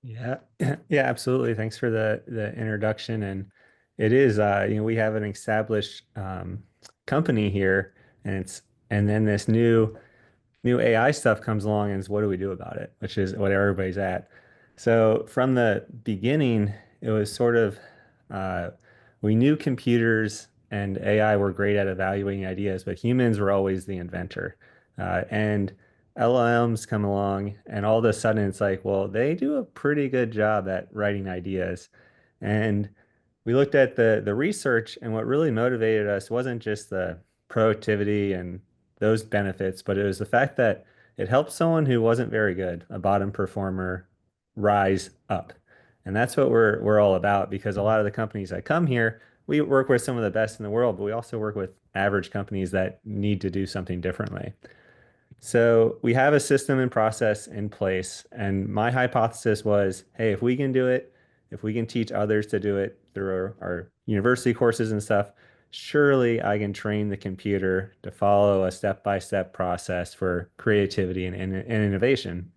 Yeah, yeah, absolutely. Thanks for the introduction. And it is, we have an established company here, and then this new AI stuff comes along, and it's what do we do about it? Which is what everybody's at. So from the beginning, it was sort of uh, we knew computers and AI were great at evaluating ideas, but humans were always the inventor. And LLMs come along, and all of a sudden it's like, well, they do a pretty good job at writing ideas. And we looked at the research, and what really motivated us wasn't just the productivity and those benefits, but it was the fact that it helped someone who wasn't very good, a bottom performer, rise up. And that's what we're all about because a lot of the companies that come here, we work with some of the best in the world, but we also work with average companies that need to do something differently. So we have a system and process in place. And my hypothesis was, hey, if we can do it, if we can teach others to do it through our university courses and stuff, surely I can train the computer to follow a step-by-step process for creativity and innovation.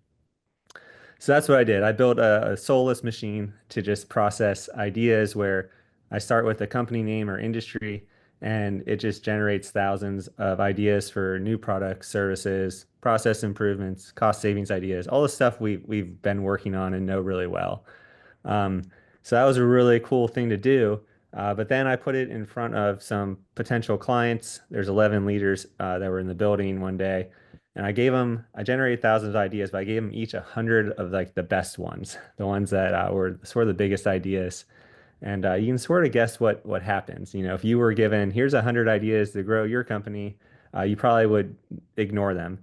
So that's what I did. I built a soulless machine to just process ideas where I start with a company name or industry, and it just generates thousands of ideas for new products, services, process improvements, cost savings ideas, all the stuff we've been working on and know really well. Um, so that was a really cool thing to do. But then I put it in front of some potential clients. There's 11 leaders that were in the building one day, and I generated thousands of ideas, but I gave them each 100 of like the best ones, the ones that were sort of the biggest ideas. And you can sort of guess what happens. You know, if you were given, here's 100 ideas to grow your company, you probably would ignore them,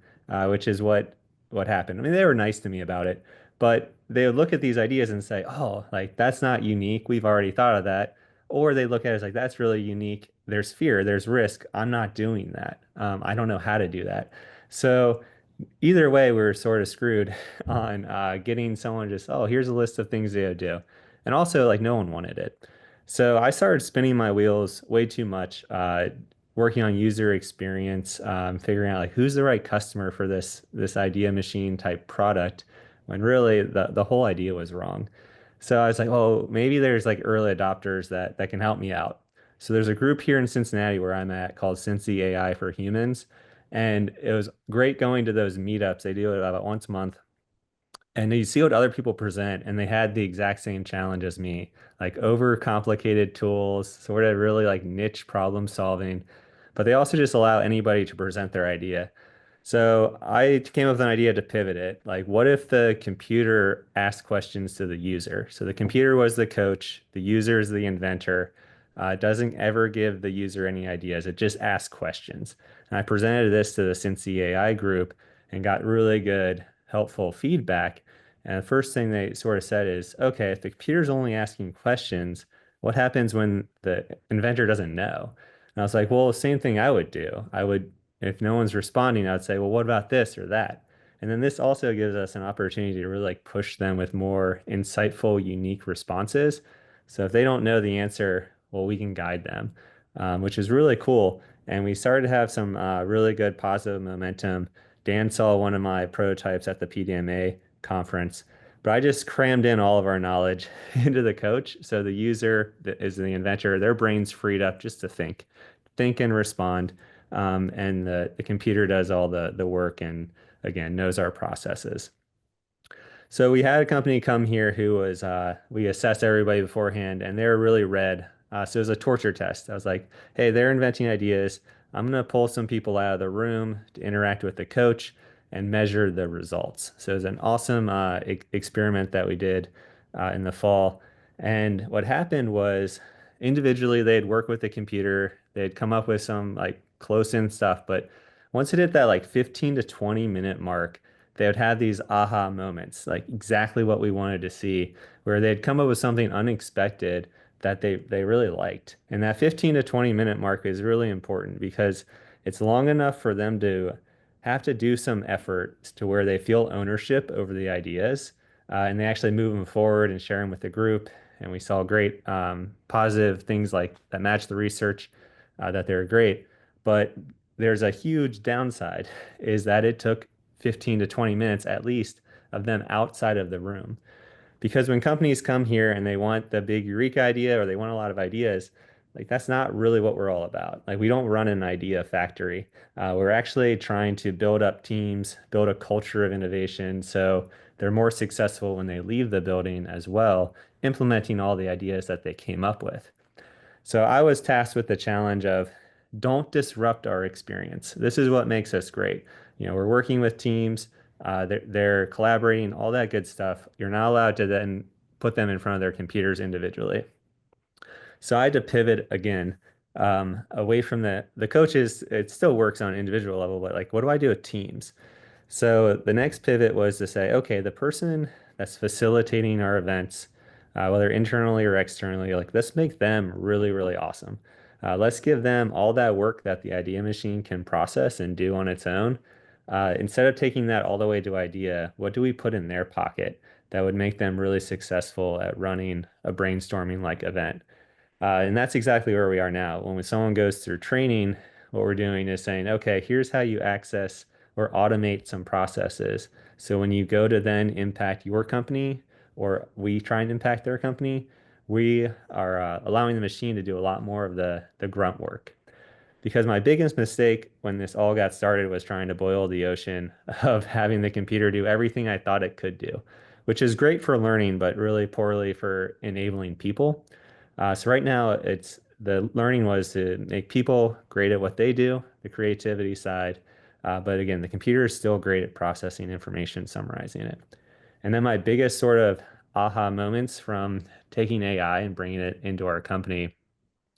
which is what happened. I mean, they were nice to me about it, but they would look at these ideas and say, "Oh, like that's not unique. We've already thought of that." Or they look at it as like, "That's really unique. There's fear. There's risk. I'm not doing that. I don't know how to do that." So either way, we were sort of screwed on getting someone just, oh, here's a list of things they would do. And also, like, no one wanted it. So I started spinning my wheels way too much, working on user experience, figuring out like who's the right customer for this idea machine type product, when really the whole idea was wrong. So I was like, oh, maybe there's like early adopters that can help me out. So there's a group here in Cincinnati where I'm at called Cincy AI for Humans. And it was great going to those meetups. They do it about once a month. And you see what other people present, and they had the exact same challenge as me, like overcomplicated tools, sort of really like niche problem solving. But they also just allow anybody to present their idea. So I came up with an idea to pivot it. Like, what if the computer asked questions to the user? So the computer was the coach, the user is the inventor. It doesn't ever give the user any ideas. It just asks questions. And I presented this to the Cincy AI group and got really good, helpful feedback. And the first thing they sort of said is, okay, if the computer's only asking questions, what happens when the inventor doesn't know? And I was like, well, same thing I would do. If no one's responding, I'd say, well, what about this or that? And then this also gives us an opportunity to really like push them with more insightful, unique responses. So if they don't know the answer, well, we can guide them, which is really cool. And we started to have some really good positive momentum. Dan saw one of my prototypes at the PDMA conference, but I just crammed in all of our knowledge into the coach. So the user that is the inventor, their brain's freed up just to think and respond. And the computer does all the work and again knows our processes. So we had a company come here who was we assessed everybody beforehand, and they were really red. So it was a torture test. I was like, hey, they're inventing ideas. I'm gonna pull some people out of the room to interact with the coach and measure the results. So it was an awesome experiment that we did in the fall. And what happened was individually they'd work with the computer, they'd come up with some like close-in stuff, but once it hit that like 15 to 20-minute mark, they would have these aha moments, like exactly what we wanted to see, where they'd come up with something unexpected that they really liked. And that 15 to 20-minute mark is really important because it's long enough for them to have to do some effort to where they feel ownership over the ideas, and they actually move them forward and share them with the group. And we saw great positive things like that match the research, that they're great. But there's a huge downside is that it took 15 to 20 minutes at least of them outside of the room. Because when companies come here and they want the big Eureka idea or they want a lot of ideas, like that's not really what we're all about. Like we don't run an idea factory. We're actually trying to build up teams, build a culture of innovation so they're more successful when they leave the building as well, implementing all the ideas that they came up with. So I was tasked with the challenge of don't disrupt our experience. This is what makes us great. We're working with teams, they're collaborating, all that good stuff. You're not allowed to then put them in front of their computers individually. So I had to pivot again, away from the coaches. It still works on an individual level, but like, what do I do with teams? So the next pivot was to say, okay, the person that's facilitating our events, whether internally or externally, like let's make them really, really awesome. Let's give them all that work that the idea machine can process and do on its own. Instead of taking that all the way to idea, what do we put in their pocket that would make them really successful at running a brainstorming like event? And that's exactly where we are now. When someone goes through training, what we're doing is saying, okay, here's how you access or automate some processes. So when you go to then impact your company, or we try and impact their company, we are allowing the machine to do a lot more of the grunt work. Because my biggest mistake when this all got started was trying to boil the ocean of having the computer do everything I thought it could do, which is great for learning, but really poorly for enabling people. So right now, it's the learning was to make people great at what they do, the creativity side. But again, the computer is still great at processing information, summarizing it. And then my biggest sort of aha moments from taking AI and bringing it into our company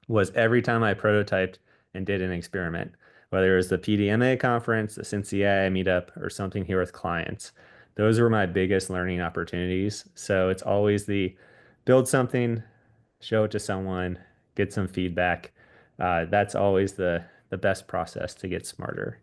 was every time I prototyped and did an experiment, whether it was the PDMA conference, the Cincy AI meetup, or something here with clients. Those were my biggest learning opportunities. So it's always the build something, show it to someone, get some feedback. That's always the best process to get smarter.